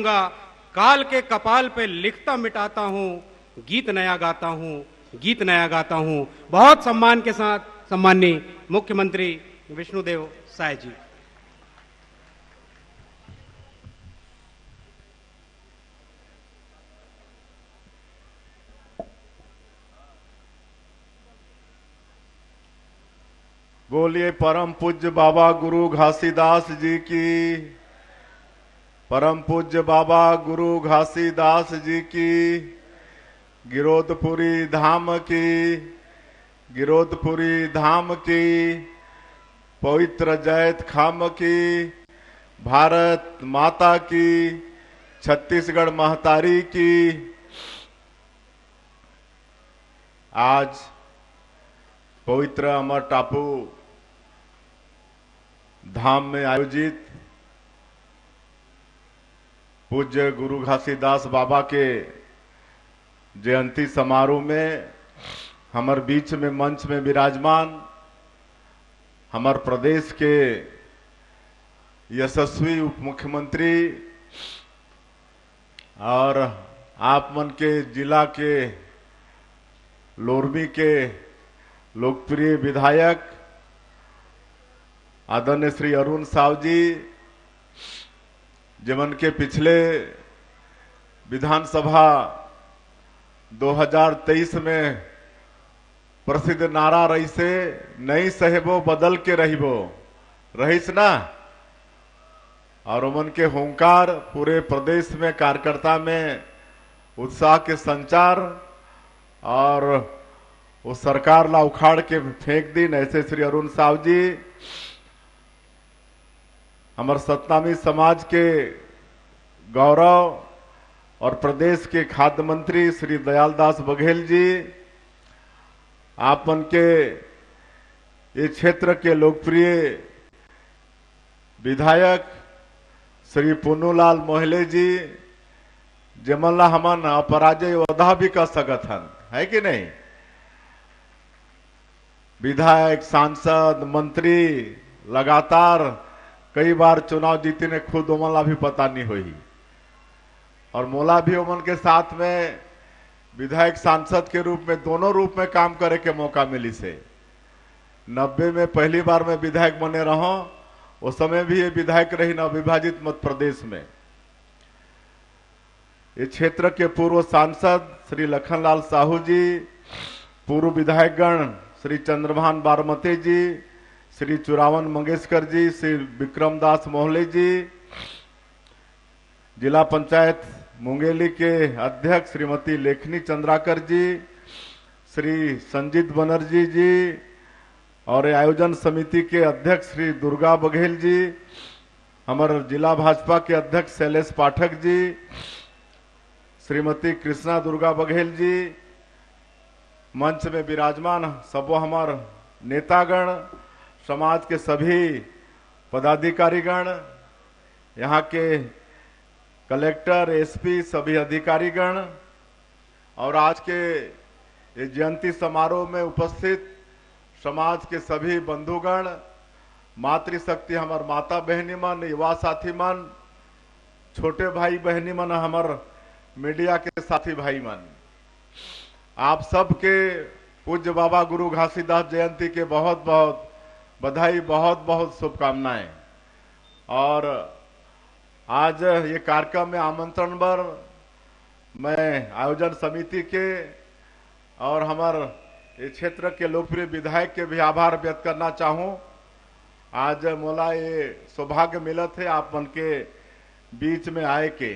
जाऊंगा, काल के कपाल पे लिखता मिटाता हूं, गीत नया गाता हूं, गीत नया गाता हूं। बहुत सम्मान के साथ सम्माननीय मुख्यमंत्री विष्णुदेव साय जी। बोलिए परम पूज्य बाबा गुरु घासीदास जी की, परम पूज्य बाबा गुरु घासीदास जी की, गिरोधपुरी धाम की, गिरोधपुरी धाम की, पवित्र जैत खाम की, भारत माता की, छत्तीसगढ़ महतारी की। आज पवित्र अमर टापू धाम में आयोजित पूज्य गुरु घासीदास बाबा के जयंती समारोह में हमारे बीच में मंच में विराजमान हमारे प्रदेश के यशस्वी उप मुख्यमंत्री और आप मन के जिला के लोरमी के लोकप्रिय विधायक आदरणीय श्री अरुण साव जी, जिमन के पिछले विधानसभा 2023 में प्रसिद्ध नारा रही से नहीं सहेबो बदल के रहिबो रहीस ना, और उमन के होंकार पूरे प्रदेश में कार्यकर्ता में उत्साह के संचार और वो सरकार ला उखाड़ के फेंक दी। ऐसे श्री अरुण साव जी हमारे सतनामी समाज के गौरव और प्रदेश के खाद्य मंत्री श्री दयालदास बघेल जी, आपन के ये क्षेत्र के लोकप्रिय विधायक श्री पुन्नूलाल मोहले जी, जमला हमन अपराजय वधा भी कर सकत हन, है कि नहीं। विधायक, सांसद, मंत्री लगातार कई बार चुनाव जीते ने खुद ओमन भी पता नहीं हुई, और मोला भी ओमन के साथ में विधायक सांसद के रूप में दोनों रूप में काम करे के मौका मिली से। 90 में पहली बार मैं विधायक बने रहा, उस समय भी ये विधायक रही नवविभाजित मध्य प्रदेश में। इस क्षेत्र के पूर्व सांसद श्री लखनलाल साहू जी, पूर्व विधायकगण श्री चंद्रभान बारमती जी, श्री चुरावन मंगेशकर जी, श्री विक्रमदास मोहले जी, जिला पंचायत मुंगेली के अध्यक्ष श्रीमती लेखनी चंद्राकर जी, श्री संजीत बनर्जी जी, और आयोजन समिति के अध्यक्ष श्री दुर्गा बघेल जी, हमारे जिला भाजपा के अध्यक्ष शैलेश पाठक जी, श्रीमती कृष्णा दुर्गा बघेल जी, मंच में विराजमान सबो हमार नेतागण, समाज के सभी पदाधिकारीगण, यहाँ के कलेक्टर, एसपी, सभी अधिकारीगण, और आज के इस जयंती समारोह में उपस्थित समाज के सभी बंधुगण, मातृशक्ति हमार माता बहनी मन, युवा साथी मन, छोटे भाई बहनी मन, हमार मीडिया के साथी भाई मन, आप सबके पूज्य बाबा गुरु घासीदास जयंती के बहुत बहुत बधाई, बहुत बहुत शुभकामनाएं। और आज ये कार्यक्रम में आमंत्रण पर मैं आयोजन समिति के और हमारे इस क्षेत्र के लोकप्रिय विधायक के भी आभार व्यक्त करना चाहूं। आज मोला ये सौभाग्य मिलत है आप मन के बीच में आए के।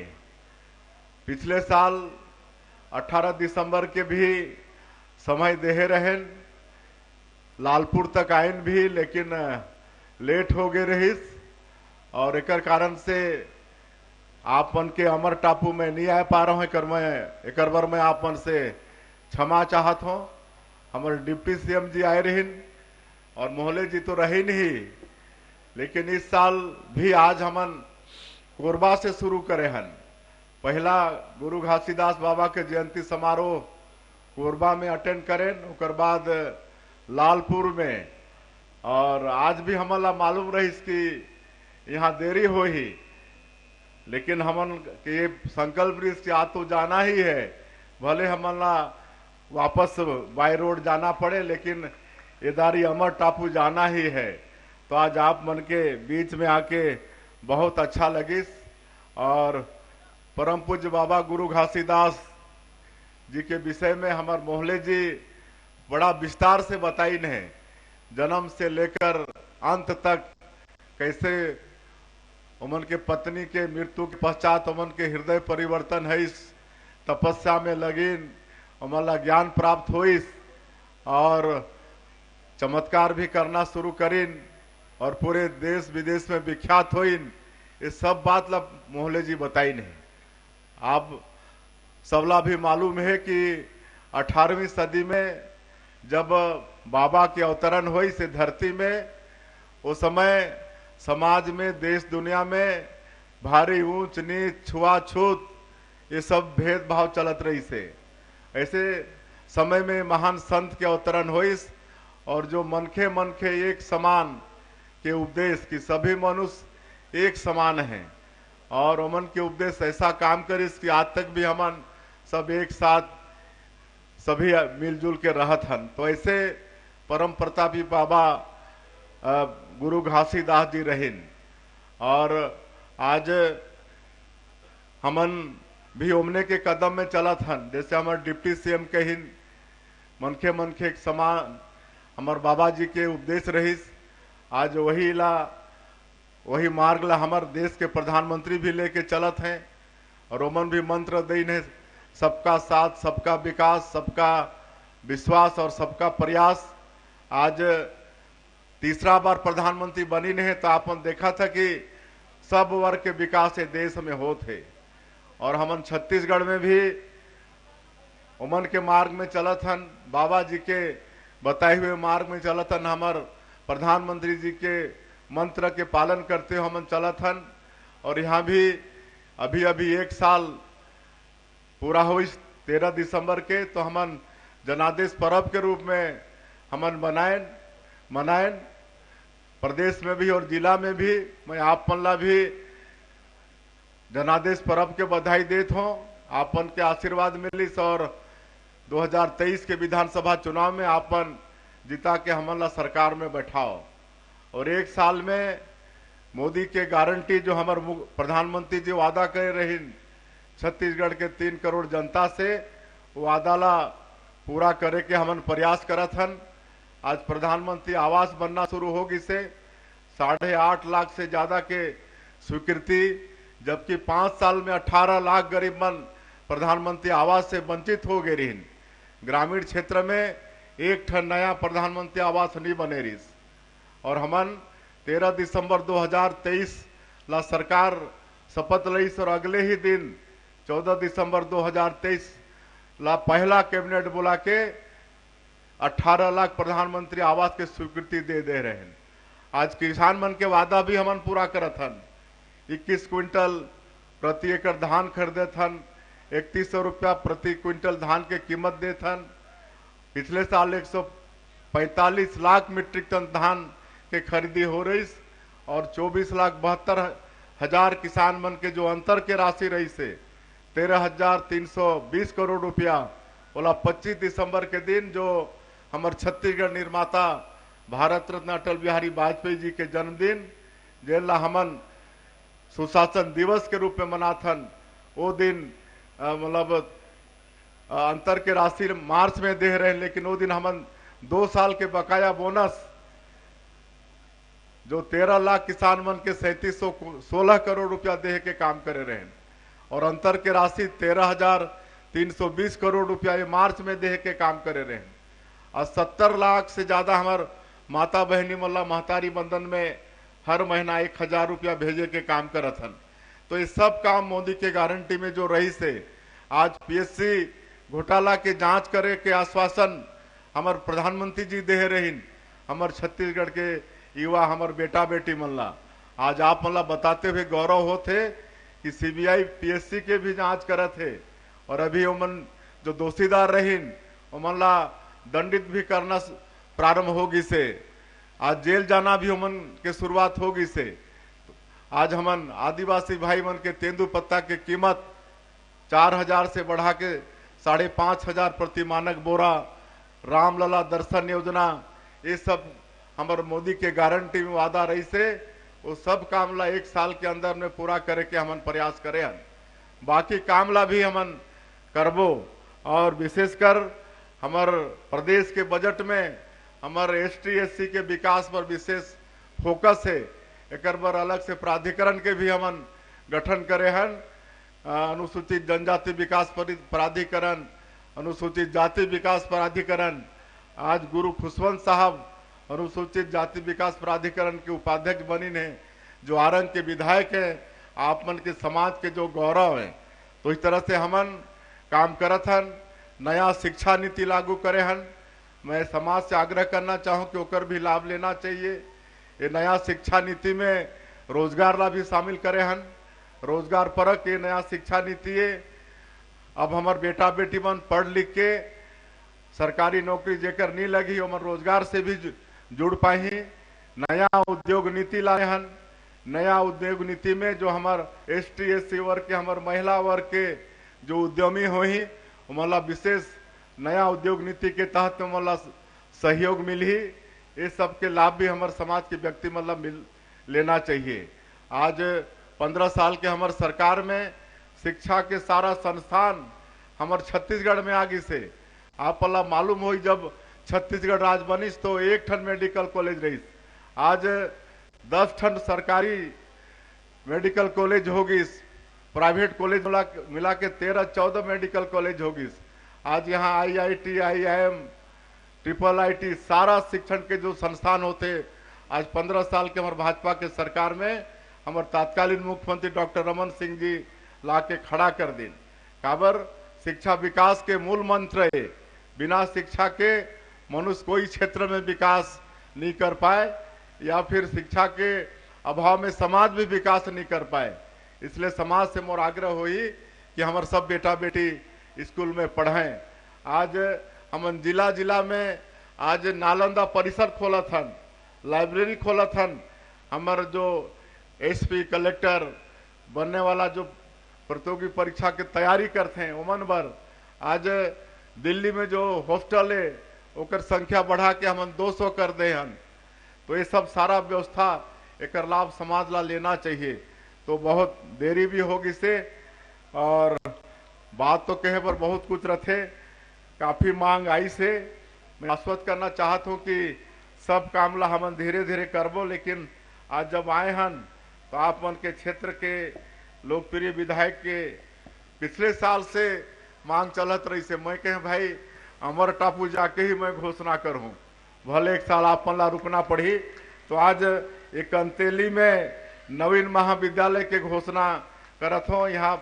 पिछले साल 18 दिसंबर के भी समय देहे रहें, लालपुर तक आयन भी, लेकिन लेट हो गए रहीस, और एक कारण से आपन के अमर टापू में नहीं आ पा रहा हूं। एक बार मैं आपन से क्षमा चाहत हूं। हमारे डिप्टी सीएम जी आए रहीन और मोहले जी तो रहे नहीं, लेकिन इस साल भी आज हमन कोरबा से शुरू करे हन। पहला गुरु घासीदास बाबा के जयंती समारोह कोरबा में अटेंड करें, उसके बाद लालपुर में, और आज भी हमला मालूम रही कि यहाँ देरी हो ही, लेकिन हमन के ये संकल्प से आज तो जाना ही है, भले हमन ला वापस बाय रोड जाना पड़े, लेकिन इदारी अमर टापू जाना ही है। तो आज आप मन के बीच में आके बहुत अच्छा लगिस। और परम पूज्य बाबा गुरु घासीदास जी के विषय में हमार मोहले जी बड़ा विस्तार से बताई ने, जन्म से लेकर अंत तक कैसे उमन के पत्नी के मृत्यु के पश्चात उमन के हृदय परिवर्तन है, इस तपस्या में लगिन, उमन ज्ञान प्राप्त होइस और चमत्कार भी करना शुरू करिन और पूरे देश विदेश में विख्यात होइन। ये सब बात ला मोहले जी बताई नहीं। आप सबला भी मालूम है कि 18वीं सदी में जब बाबा के अवतरण हुई से धरती में, उस समय समाज में, देश दुनिया में भारी ऊंच नीच छुआछूत ये सब भेदभाव चलत रही से। ऐसे समय में महान संत के अवतरण हुई और जो मनखे मनखे एक समान के उपदेश की सभी मनुष्य एक समान हैं और अमन के उपदेश ऐसा काम करिस कि आज तक भी हमन सब एक साथ सभी मिलजुल के रहत हन। तो ऐसे परम प्रतापी बाबा गुरु घासीदास जी रहिन और आज हमन भी ओमने के कदम में चलत हन। जैसे हमारे डिप्टी सीएम कहिन मनखे मनखे एक समान हमार बाबा जी के उपदेश रहिस, आज वही मार्ग ला हमार देश के प्रधानमंत्री भी लेके चलत हैं और ओमन भी मंत्र देन है, सबका साथ, सबका विकास, सबका विश्वास और सबका प्रयास। आज तीसरा बार प्रधानमंत्री बनी नहीं तो आपने देखा था कि सब वर्ग के विकास देश में होते और हमन छत्तीसगढ़ में भी उमन के मार्ग में चलत हन, बाबा जी के बताए हुए मार्ग में चलत हन, हमार प्रधानमंत्री जी के मंत्र के पालन करते हुए हमन चलत हन। और यहाँ भी अभी 1 साल पूरा हुई 13 दिसंबर के, तो हमन जनादेश पर्व के रूप में हमन मनाएन प्रदेश में भी और जिला में भी। मैं आप मनला भी जनादेश पर्व के बधाई देत हूँ, आपन के आशीर्वाद मिलिस और 2023 के विधानसभा चुनाव में आपन जिता के हमन ला सरकार में बैठाओ। और 1 साल में मोदी के गारंटी जो हमार प्रधानमंत्री जी वादा करे रहीन छत्तीसगढ़ के 3 करोड़ जनता से, वो वादा ला पूरा करे के हमन प्रयास करत हन। आज प्रधानमंत्री आवास बनना शुरू होगी से 8.5 लाख से ज्यादा के स्वीकृति, जबकि 5 साल में 18 लाख गरीब मन प्रधानमंत्री आवास से वंचित हो गए रहीन। ग्रामीण क्षेत्र में एक ठन नया प्रधानमंत्री आवास नहीं बने रही और हमन 13 दिसंबर 2023 ला सरकार शपथ लईस और अगले ही दिन 14 दिसंबर 2023 ला पहला कैबिनेट बुला के 18 लाख प्रधानमंत्री आवास के स्वीकृति दे रहे हैं। आज किसान मन के वादा भी हमन पूरा करत हन। 21 क्विंटल प्रति एकड़ धान खरीदे हन, 3100 रुपया प्रति क्विंटल धान के कीमत देत हन। पिछले साल 145 लाख मीट्रिक टन धान के खरीदी हो रही और 24,72,000 किसान मन के जो अंतर के राशि रही से 13,320 करोड़ रुपया बोला 25 दिसंबर के दिन जो हमारे छत्तीसगढ़ निर्माता भारत रत्न अटल बिहारी वाजपेयी जी के जन्मदिन जेला हमन सुशासन दिवस के रूप में मनाथन। वो दिन मतलब अंतर के राशि मार्च में दे रहे हैं, लेकिन वो दिन हमन 2 साल के बकाया बोनस जो 13 लाख किसान मन के 3716 करोड़ रुपया दे के काम करे रहे हैं और अंतर के राशि 13,320 करोड़ रुपया ये मार्च में दे के काम करे रहे हैं और 70 लाख से ज्यादा हमार माता बहनी मल्ला महतारी बंधन में हर महीना 1,000 रुपया भेजे के काम करत हन। तो ये सब काम मोदी के गारंटी में जो रही से आज पीएससी घोटाला के जांच करे के आश्वासन हमार प्रधानमंत्री जी दे रहीन। हमार छत्तीसगढ़ के युवा हमार बेटा बेटी मल्ला आज आप मल्ला बताते हुए गौरव होते कि सीबीआई पीएससी के भी जांच करत है और अभी उमन जो दोषीदार रहीन उमन दंडित भी करना प्रारंभ होगी से आज जेल जाना भी उमन के शुरुआत होगी से आज हमन आदिवासी भाई मन के तेंदु पत्ता के कीमत 4,000 से बढ़ा के 5,500 प्रति मानक बोरा, रामलला दर्शन योजना, ये सब हमारे मोदी के गारंटी में वादा रही से वो सब काम ला 1 साल के अंदर में पूरा करे के हमन प्रयास करे हन। बाकी काम ला भी हमन करबो और विशेषकर हमार प्रदेश के बजट में हमार ST SC के विकास पर विशेष फोकस है। एक बार अलग से प्राधिकरण के भी हमन गठन करे हन। अनुसूचित जनजाति विकास प्राधिकरण, अनुसूचित जाति विकास प्राधिकरण, आज गुरु खुशवंत साहब अनुसूचित जाति विकास प्राधिकरण के उपाध्यक्ष बनी है, जो आरंग के विधायक है, आप मन के समाज के जो गौरव है। तो इस तरह से हमन काम करत हन। नया शिक्षा नीति लागू करे हन। मैं समाज से आग्रह करना चाहूँ कि ओकर भी लाभ लेना चाहिए। ये नया शिक्षा नीति में रोजगार ला भी शामिल करे हन। रोजगार परक ये नया शिक्षा नीति है। अब हमार बेटा बेटी मन पढ़ लिख के सरकारी नौकरी जेकर नहीं लगी, हमार रोजगार से भी जुड़ पाही। नया उद्योग नीति लाए हन। नया उद्योग नीति में जो हमार ST SC वर्ग के, हमार महिला वर्ग के जो उद्यमी होही, मतलब विशेष नया उद्योग नीति के तहत मतलब सहयोग मिली। ये सब के लाभ भी हमारे समाज के व्यक्ति मतलब मिल लेना चाहिए। आज 15 साल के हमारे सरकार में शिक्षा के सारा संस्थान हमारे छत्तीसगढ़ में आगे से आप मालूम हो, जब छत्तीसगढ़ राज्य बनिस तो 1 ठन मेडिकल कॉलेज रही, आज 10 ठन सरकारी मेडिकल कॉलेज होगी, प्राइवेट कॉलेज मिला के 13-14 मेडिकल कॉलेज होगी। आज यहाँ IIT, IIM, IIIT सारा शिक्षण के जो संस्थान होते, आज 15 साल के हमारे भाजपा के सरकार में हमारे तत्कालीन मुख्यमंत्री डॉक्टर रमन सिंह जी ला के खड़ा कर दिन। काबर शिक्षा विकास के मूल मंत्र है। बिना शिक्षा के मनुष्य कोई क्षेत्र में विकास नहीं कर पाए, या फिर शिक्षा के अभाव में समाज भी विकास नहीं कर पाए। इसलिए समाज से मोर आग्रह हुई कि हमारे सब बेटा बेटी स्कूल में पढ़ें। आज हम जिला जिला में आज नालंदा परिसर खोला था, लाइब्रेरी खोला था। हमारे जो SP कलेक्टर बनने वाला जो प्रतियोगी परीक्षा की तैयारी करते हैं उमन बर, आज दिल्ली में जो हॉस्टल है ओकर संख्या बढ़ा के हम 200 कर दे हन। तो ये सब सारा व्यवस्था एक लाभ समाज ला लेना चाहिए। तो बहुत देरी भी होगी से, और बात तो कहे पर बहुत कुछ रखे, काफी मांग आई से। मैं आश्वस्त करना चाहता हूँ कि सब काम ला हम धीरे धीरे करबो, लेकिन आज जब आए हन तो आप मन के क्षेत्र के लोकप्रिय विधायक के पिछले साल से मांग चलत रही से, मैं कहे भाई अमर टापू जाके ही मैं घोषणा करूँ, भले 1 साल आप मन ला रुकना पड़ी। तो आज एक अंतेली में नवीन महाविद्यालय के घोषणा करत हो। यहाँ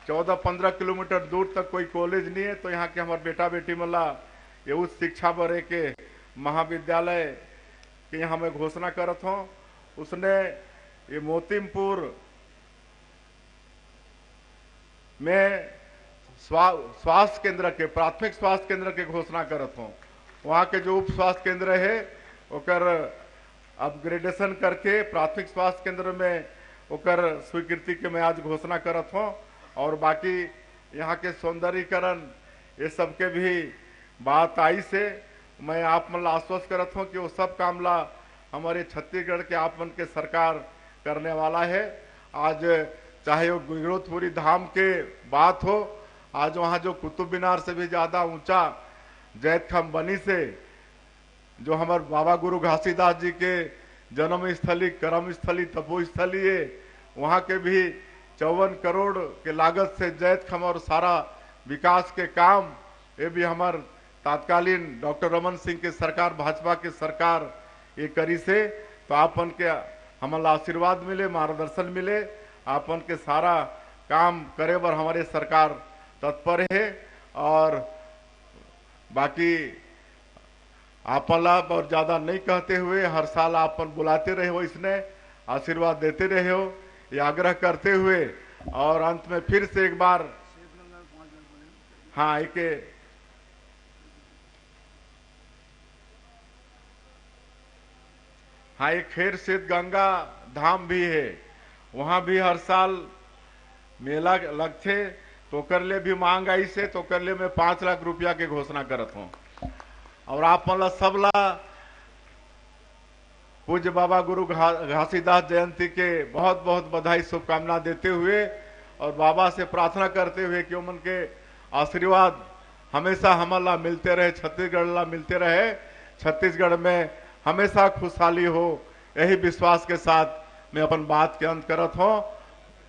14-15 किलोमीटर दूर तक कोई कॉलेज नहीं है, तो यहाँ के हमारे बेटा बेटी मला ये उच्च शिक्षा बरे के महाविद्यालय के यहाँ मैं घोषणा करत हूँ। उसने ये मोतीमपुर में स्वास्थ्य केंद्र के, प्राथमिक स्वास्थ्य केंद्र के घोषणा करत हूँ। वहाँ के जो उप स्वास्थ्य केंद्र है ओकर अपग्रेडेशन करके प्राथमिक स्वास्थ्य केंद्र में ओकर स्वीकृति के मैं आज घोषणा करत हूँ। और बाकी यहाँ के सौंदर्यीकरण ये सब के भी बात आई से मैं आप मन ला आश्वस्त करत हूँ कि वो सब काम ला हमारे छत्तीसगढ़ के आप मन के सरकार करने वाला है। आज चाहे वो गिरोधपुरी धाम के बात हो, आज वहाँ जो कुतुब मीनार से भी ज्यादा ऊंचा जैत खम बनी से, जो हमारे बाबा गुरु घासीदास जी के जन्म स्थली, कर्म स्थली, तपो स्थली है, वहाँ के भी 54 करोड़ के लागत से जैत खम और सारा विकास के काम ये भी हमारे तत्कालीन डॉक्टर रमन सिंह के सरकार, भाजपा के सरकार ये करी से। तो आपन के हमारा आशीर्वाद मिले, मार्गदर्शन मिले, आपन के सारा काम करे बर हमारे सरकार तत्पर है। और बाकी आपन ला और ज्यादा नहीं कहते हुए हर साल आपन बुलाते रहे हो, इसने आशीर्वाद देते रहे हो, ये आग्रह करते हुए और अंत में फिर से एक बार हाँ एक खेर शीत गंगा धाम भी है, वहां भी हर साल मेला लगथे। तो कर ले भी मांग आई से तो कर ले मैं 5 लाख रुपया के घोषणा करत हूं। और आप मतलब सबला पूज्य बाबा गुरु घासीदास जयंती के बहुत बहुत बधाई शुभकामना देते हुए और बाबा से प्रार्थना करते हुए कि उमन के आशीर्वाद हमेशा हमला मिलते रहे, छत्तीसगढ़ ला मिलते रहे, छत्तीसगढ़ में हमेशा खुशहाली हो, यही विश्वास के साथ मैं अपन बात के अंत करत हूं।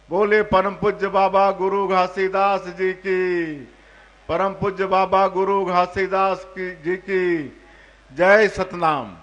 बोले परम पूज्य बाबा गुरु घासीदास जी की, परम पूज्य बाबा गुरु घासीदास जी की जय सतनाम।